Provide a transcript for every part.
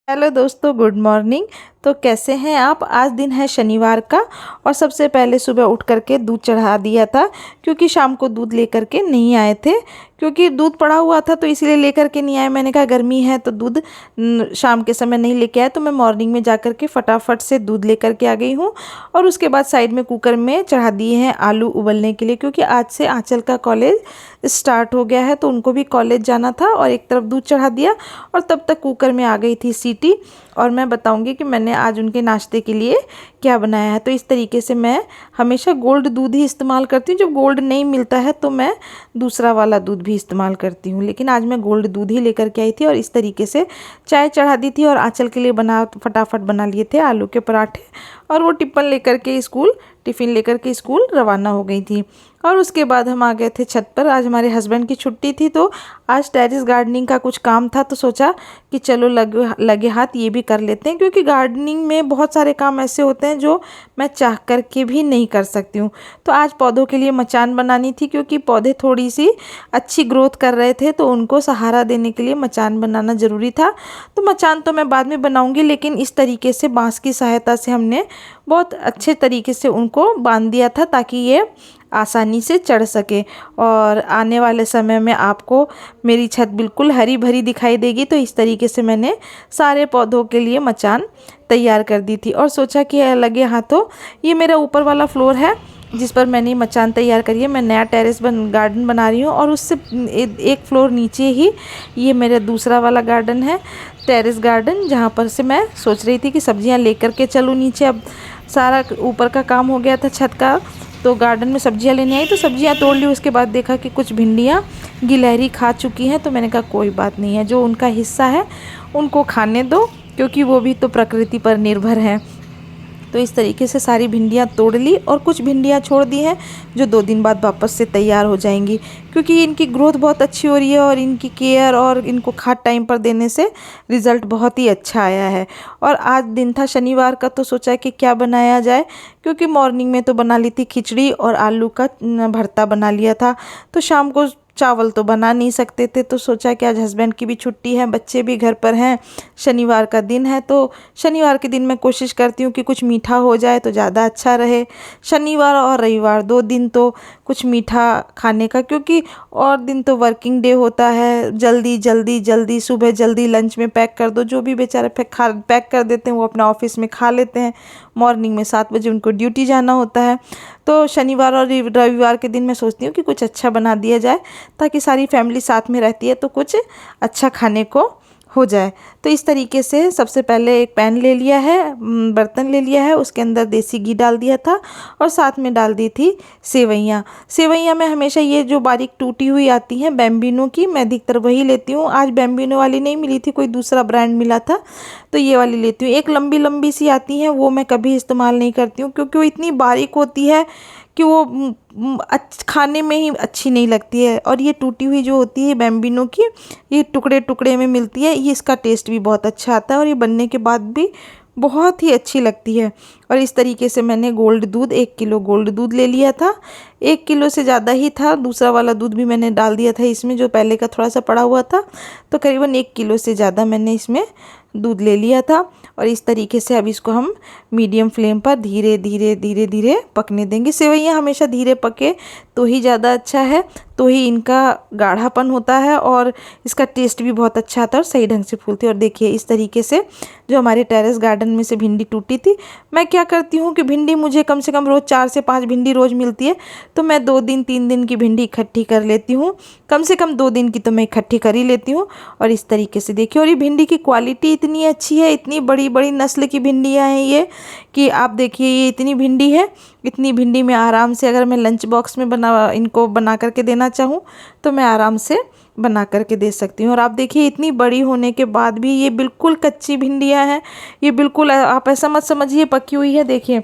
Hello दोस्तों, good morning. तो कैसे हैं आप। आज दिन है शनिवार का और सबसे पहले सुबह उठ करके दूध चढ़ा दिया था, क्योंकि शाम को दूध लेकर के नहीं आए थे। क्योंकि दूध पड़ा हुआ था तो इसलिए लेकर के नहीं आए। मैंने कहा गर्मी है तो दूध शाम के समय नहीं लेके आए, तो मैं मॉर्निंग में जा कर के फटाफट से दूध लेकर के आ गई हूँ। और उसके बाद साइड में कुकर में चढ़ा दिए हैं आलू उबलने के लिए, क्योंकि आज से आंचल का कॉलेज स्टार्ट हो गया है तो उनको भी कॉलेज जाना था। और एक तरफ दूध चढ़ा दिया और तब तक कुकर में आ गई थी सीटी। और मैं बताऊंगी कि मैंने आज उनके नाश्ते के लिए क्या बनाया है। तो इस तरीके से मैं हमेशा गोल्ड दूध ही इस्तेमाल करती हूँ। जब गोल्ड नहीं मिलता है तो मैं दूसरा वाला दूध भी इस्तेमाल करती हूँ, लेकिन आज मैं गोल्ड दूध ही लेकर के आई थी। और इस तरीके से चाय चढ़ा दी थी और आंचल के लिए फटाफट बना लिए थे आलू के पराठे। और वो टिफ़िन लेकर के स्कूल रवाना हो गई थी। और उसके बाद हम आ गए थे छत पर। आज हमारे हस्बैंड की छुट्टी थी तो आज टेरेस गार्डनिंग का कुछ काम था, तो सोचा कि चलो लगे हाथ ये भी कर लेते हैं। क्योंकि गार्डनिंग में बहुत सारे काम ऐसे होते हैं जो मैं चाह कर के भी नहीं कर सकती हूँ। तो आज पौधों के लिए मचान बनानी थी, क्योंकि पौधे थोड़ी सी अच्छी ग्रोथ कर रहे थे तो उनको सहारा देने के लिए मचान बनाना ज़रूरी था। तो मचान तो मैं बाद में बनाऊँगी, लेकिन इस तरीके से बाँस की सहायता से हमने बहुत अच्छे तरीके से उनको बांध दिया था, ताकि ये आसानी से चढ़ सके। और आने वाले समय में आपको मेरी छत बिल्कुल हरी भरी दिखाई देगी। तो इस तरीके से मैंने सारे पौधों के लिए मचान तैयार कर दी थी। और सोचा कि लगे हाथों ये मेरा ऊपर वाला फ्लोर है जिस पर मैंने मचान तैयार करी है। मैं नया टेरेस गार्डन बना रही हूँ और उससे एक फ्लोर नीचे ही ये मेरा दूसरा वाला गार्डन है, टेरेस गार्डन, जहाँ पर से मैं सोच रही थी कि सब्जियाँ लेकर के चलूँ नीचे। अब सारा ऊपर का काम हो गया था छत का, तो गार्डन में सब्जियां लेने आई तो सब्जियां तोड़ ली। उसके बाद देखा कि कुछ भिंडियां गिलहरी खा चुकी हैं, तो मैंने कहा कोई बात नहीं है, जो उनका हिस्सा है उनको खाने दो, क्योंकि वो भी तो प्रकृति पर निर्भर हैं। तो इस तरीके से सारी भिंडियाँ तोड़ ली और कुछ भिंडियाँ छोड़ दी हैं जो 2 दिन बाद वापस से तैयार हो जाएंगी, क्योंकि इनकी ग्रोथ बहुत अच्छी हो रही है और इनकी केयर और इनको खाद टाइम पर देने से रिज़ल्ट बहुत ही अच्छा आया है। और आज दिन था शनिवार का, तो सोचा कि क्या बनाया जाए, क्योंकि मॉर्निंग में तो बना ली थी खिचड़ी और आलू का भरता बना लिया था। तो शाम को चावल तो बना नहीं सकते थे, तो सोचा कि आज हस्बैंड की भी छुट्टी है, बच्चे भी घर पर हैं, शनिवार का दिन है, तो शनिवार के दिन मैं कोशिश करती हूँ कि कुछ मीठा हो जाए तो ज़्यादा अच्छा रहे। शनिवार और रविवार 2 दिन तो कुछ मीठा खाने का, क्योंकि और दिन तो वर्किंग डे होता है। जल्दी जल्दी जल्दी सुबह जल्दी लंच में पैक कर दो, जो भी बेचारे पैक कर देते हैं वो अपना ऑफिस में खा लेते हैं। मॉर्निंग में 7 बजे उनको ड्यूटी जाना होता है। तो शनिवार और रविवार के दिन मैं सोचती हूँ कि कुछ अच्छा बना दिया जाए, ताकि सारी फैमिली साथ में रहती है तो कुछ अच्छा खाने को हो जाए। तो इस तरीके से सबसे पहले एक पैन ले लिया है, बर्तन ले लिया है, उसके अंदर देसी घी डाल दिया था और साथ में डाल दी थी सेवइयाँ मैं हमेशा ये जो बारीक टूटी हुई आती हैं बैम्बिनो की, मैं अधिकतर वही लेती हूँ। आज बैम्बिनो वाली नहीं मिली थी, कोई दूसरा ब्रांड मिला था, तो ये वाली लेती हूँ। एक लंबी लंबी सी आती हैं, वो मैं कभी इस्तेमाल नहीं करती हूँ, क्योंकि वो इतनी बारीक होती है कि वो खाने में ही अच्छी नहीं लगती है। और ये टूटी हुई जो होती है बैम्बिनो की, ये टुकड़े टुकड़े में मिलती है, ये इसका टेस्ट भी बहुत अच्छा आता है और ये बनने के बाद भी बहुत ही अच्छी लगती है। और इस तरीके से मैंने 1 किलो गोल्ड दूध ले लिया था। 1 किलो से ज़्यादा ही था, दूसरा वाला दूध भी मैंने डाल दिया था इसमें, जो पहले का थोड़ा सा पड़ा हुआ था। तो करीबन 1 किलो से ज़्यादा मैंने इसमें दूध ले लिया था। और इस तरीके से अब इसको हम मीडियम फ्लेम पर धीरे धीरे धीरे धीरे पकने देंगे। सेवइयाँ हमेशा धीरे पके तो ही ज़्यादा अच्छा है, तो ही इनका गाढ़ापन होता है और इसका टेस्ट भी बहुत अच्छा आता है और सही ढंग से फूलती है। और देखिए इस तरीके से जो हमारे टेरेस गार्डन में से भिंडी टूटी थी, मैं क्या करती हूँ कि भिंडी मुझे कम से कम रोज़ 4 से 5 भिंडी रोज़ मिलती है, तो मैं 2 दिन 3 दिन की भिंडी इकट्ठी कर लेती हूँ। कम से कम 2 दिन की तो मैं इकट्ठी कर ही लेती हूँ। और इस तरीके से देखिए, और ये भिंडी की क्वालिटी इतनी अच्छी है, इतनी बड़ी बड़ी नस्ल की भिंडियाँ हैं ये, कि आप देखिए ये इतनी भिंडी है। इतनी भिंडी में आराम से अगर मैं लंच बॉक्स में इनको बना करके देना चाहूँ तो मैं आराम से बना करके दे सकती हूँ। और आप देखिए इतनी बड़ी होने के बाद भी ये बिल्कुल कच्ची भिंडियाँ हैं, ये बिल्कुल आप ऐसा मत समझिए पकी हुई है। देखिए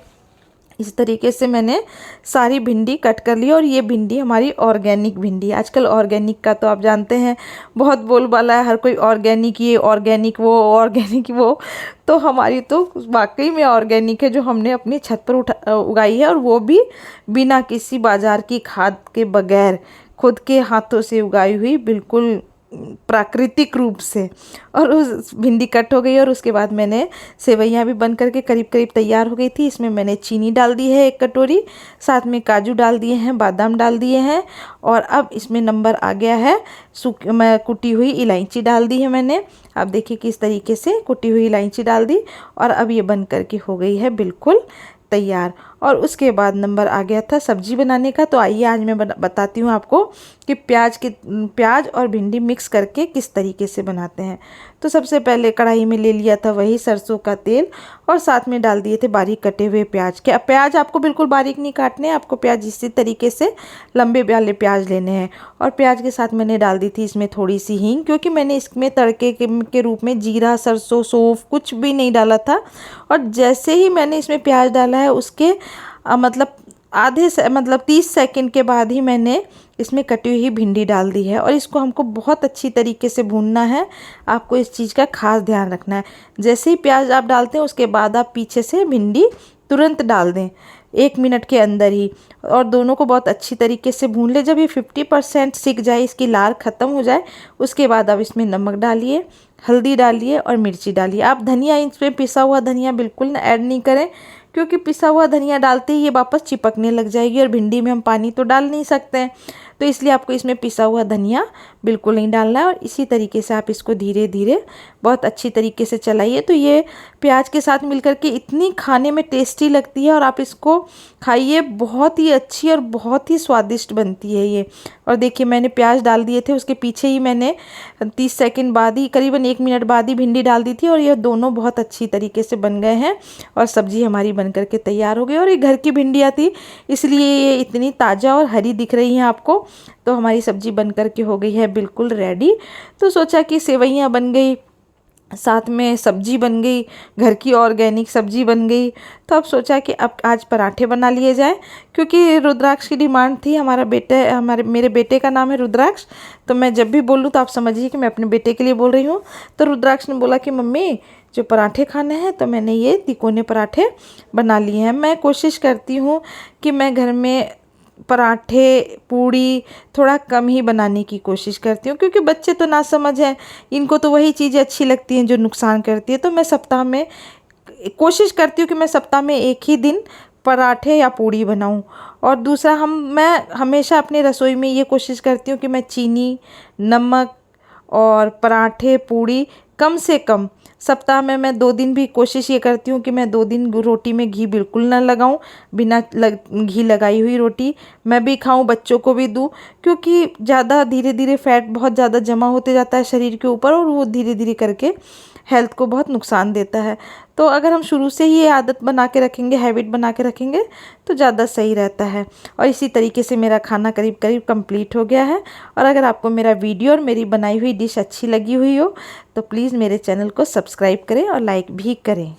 इस तरीके से मैंने सारी भिंडी कट कर ली। और ये भिंडी हमारी ऑर्गेनिक भिंडी है। आजकल ऑर्गेनिक का तो आप जानते हैं बहुत बोलबाला है, हर कोई ऑर्गेनिक ये ऑर्गेनिक वो ऑर्गेनिक वो, तो हमारी तो वाकई में ऑर्गेनिक है, जो हमने अपनी छत पर उगाई है, और वो भी बिना किसी बाजार की खाद के बगैर खुद के हाथों से उगाई हुई बिल्कुल प्राकृतिक रूप से। और उस भिंडी कट हो गई और उसके बाद मैंने सेवइयाँ भी बन करके करीब करीब तैयार हो गई थी। इसमें मैंने चीनी डाल दी है 1 कटोरी, साथ में काजू डाल दिए हैं, बादाम डाल दिए हैं, और अब इसमें नंबर आ गया है मैं कुटी हुई इलायची डाल दी है मैंने। अब देखिए किस तरीके से कुटी हुई इलायची डाल दी, और अब ये बन करके हो गई है बिल्कुल तैयार। और उसके बाद नंबर आ गया था सब्जी बनाने का। तो आइए आज मैं बताती हूँ आपको कि प्याज और भिंडी मिक्स करके किस तरीके से बनाते हैं। तो सबसे पहले कढ़ाई में ले लिया था वही सरसों का तेल, और साथ में डाल दिए थे बारीक कटे हुए प्याज। क्या प्याज आपको बिल्कुल बारीक नहीं काटने, आपको प्याज इसी तरीके से लंबे वाले प्याज लेने हैं। और प्याज के साथ मैंने डाल दी थी इसमें थोड़ी सी हींग, क्योंकि मैंने इसमें तड़के के रूप में जीरा, सरसों, सौंफ कुछ भी नहीं डाला था। और जैसे ही मैंने इसमें प्याज डाला है उसके मतलब 30 सेकंड के बाद ही मैंने इसमें कटी हुई भिंडी डाल दी है। और इसको हमको बहुत अच्छी तरीके से भूनना है। आपको इस चीज़ का खास ध्यान रखना है। जैसे ही प्याज आप डालते हैं उसके बाद आप पीछे से भिंडी तुरंत डाल दें 1 मिनट के अंदर ही, और दोनों को बहुत अच्छी तरीके से भून ले। जब ये 50% सिक जाए, इसकी लार ख़त्म हो जाए, उसके बाद आप इसमें नमक डालिए, हल्दी डालिए और मिर्ची डालिए। आप धनिया, इसमें पिसा हुआ धनिया बिल्कुल ऐड नहीं करें, क्योंकि पिसा हुआ धनिया डालते ही ये वापस चिपकने लग जाएगी और भिंडी में हम पानी तो डाल नहीं सकते हैं। तो इसलिए आपको इसमें पिसा हुआ धनिया बिल्कुल नहीं डालना है। और इसी तरीके से आप इसको धीरे धीरे बहुत अच्छी तरीके से चलाइए। तो ये प्याज के साथ मिलकर के इतनी खाने में टेस्टी लगती है, और आप इसको खाइए, बहुत ही अच्छी और बहुत ही स्वादिष्ट बनती है ये। और देखिए मैंने प्याज डाल दिए थे, उसके पीछे ही मैंने 30 सेकंड बाद ही, करीबन 1 मिनट बाद ही भिंडी डाल दी थी, और ये दोनों बहुत अच्छी तरीके से बन गए हैं। और सब्जी हमारी बन करके तैयार हो गई। और ये घर की भिंडियाँ थी, इसलिए ये इतनी ताज़ा और हरी दिख रही हैं आपको। तो हमारी सब्जी बन करके हो गई है बिल्कुल रेडी। तो सोचा कि सेवइयाँ बन गई, साथ में सब्जी बन गई, घर की ऑर्गेनिक सब्जी बन गई। तो अब सोचा कि अब आज पराठे बना लिए जाए, क्योंकि रुद्राक्ष की डिमांड थी। मेरे बेटे का नाम है रुद्राक्ष। तो मैं जब भी बोलूँ तो आप समझिए कि मैं अपने बेटे के लिए बोल रही हूँ। तो रुद्राक्ष ने बोला कि मम्मी जो पराठे खाने हैं, तो मैंने ये तिकोने पराठे बना लिए हैं। मैं कोशिश करती हूँ कि मैं घर में पराठे, पूड़ी थोड़ा कम ही बनाने की कोशिश करती हूँ, क्योंकि बच्चे तो ना समझ हैं, इनको तो वही चीज़ें अच्छी लगती हैं जो नुकसान करती है। तो मैं सप्ताह में कोशिश करती हूँ कि मैं सप्ताह में 1 ही दिन पराठे या पूड़ी बनाऊँ। और दूसरा, मैं हमेशा अपनी रसोई में ये कोशिश करती हूँ कि मैं चीनी, नमक और पराठे, पूड़ी कम से कम सप्ताह में मैं 2 दिन भी कोशिश ये करती हूँ कि मैं 2 दिन रोटी में घी बिल्कुल ना लगाऊँ। बिना घी लगाई हुई रोटी मैं भी खाऊँ, बच्चों को भी दूँ, क्योंकि ज़्यादा धीरे धीरे फैट बहुत ज़्यादा जमा होते जाता है शरीर के ऊपर, और वो धीरे धीरे करके हेल्थ को बहुत नुकसान देता है। तो अगर हम शुरू से ही ये आदत बना के रखेंगे, हैबिट बना के रखेंगे, तो ज़्यादा सही रहता है। और इसी तरीके से मेरा खाना करीब करीब कंप्लीट हो गया है। और अगर आपको मेरा वीडियो और मेरी बनाई हुई डिश अच्छी लगी हुई हो, तो प्लीज़ मेरे चैनल को सब्सक्राइब करें और लाइक भी करें।